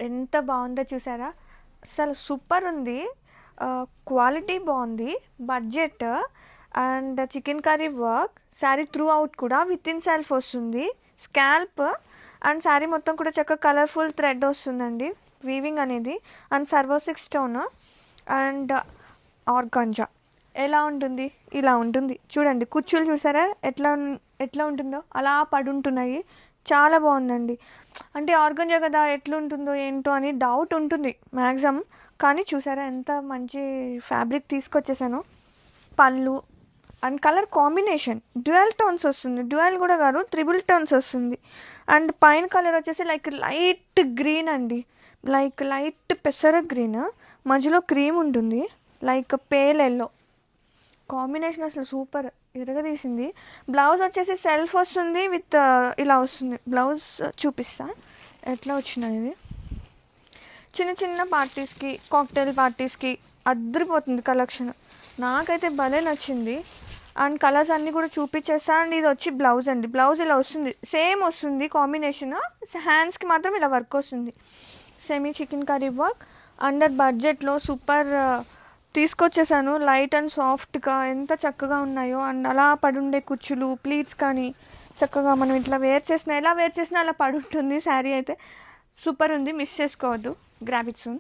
ఎంత బాగుందో చూసారా, అసలు సూపర్ ఉంది. క్వాలిటీ బాగుంది, budget and chicken curry work. Sari throughout కూడా విత్ ఇన్ సెల్ఫ్ వస్తుంది, స్కాల్ప్ అండ్ శారీ మొత్తం కూడా చక్కగా కలర్ఫుల్ థ్రెడ్ వస్తుందండి, వీవింగ్ అనేది. అండ్ సర్వోసిక్ స్టోన్ అండ్ ఆర్గాంజా. ఎలా ఉంటుంది? ఇలా ఉంటుంది చూడండి. కుచ్చులు చూసారా ఎట్లా ఉంటుందో అలా పడుంటున్నాయి. చాలా బాగుందండి. అంటే ఆర్గంజా కదా, ఎట్లుంటుందో ఏంటో అని డౌట్ ఉంటుంది మ్యాక్సిమం. కానీ చూసారా ఎంత మంచి ఫ్యాబ్రిక్ తీసుకొచ్చేసాను. పళ్ళు and colour combination dual tones వస్తుంది, డ్యూయల్ కూడా కాదు, త్రిబుల్ టోన్స్ వస్తుంది. అండ్ పైన కలర్ వచ్చేసి లైక్ లైట్ గ్రీన్ అండి, లైక్ లైట్ పెసర గ్రీన్, మధ్యలో క్రీమ్ ఉంటుంది, లైక్ పేల్ ఎల్లో. కాంబినేషన్ అసలు సూపర్, ఇరగదీసింది. బ్లౌజ్ వచ్చేసి సెల్ఫ్ వస్తుంది విత్ ఇలా వస్తుంది. బ్లౌజ్ చూపిస్తా ఎట్లా వచ్చినాయి. ఇది చిన్న చిన్న పార్టీస్కి, కాక్టైల్ పార్టీస్కి అద్దరిపోతుంది కలెక్షన్. నాకైతే భలే నచ్చింది. అండ్ కలర్స్ అన్నీ కూడా చూపించేస్తా. అండ్ ఇది వచ్చి బ్లౌజ్ అండి, బ్లౌజ్ ఇలా వస్తుంది, సేమ్ వస్తుంది కాంబినేషన్. హ్యాండ్స్కి మాత్రం ఇలా వర్క్ వస్తుంది, semi chicken curry work. Under బడ్జెట్లో సూపర్ తీసుకొచ్చేసాను. లైట్ అండ్ సాఫ్ట్గా ఎంత చక్కగా ఉన్నాయో. అండ్ అలా పడుండే కుచ్చులు, ప్లీట్స్ కానీ చక్కగా మనం ఇట్లా ఎలా వేర్ చేసినా అలా పడుంటుంది. శారీ అయితే సూపర్ ఉంది, మిస్ చేసుకోవద్దు. Grab it soon.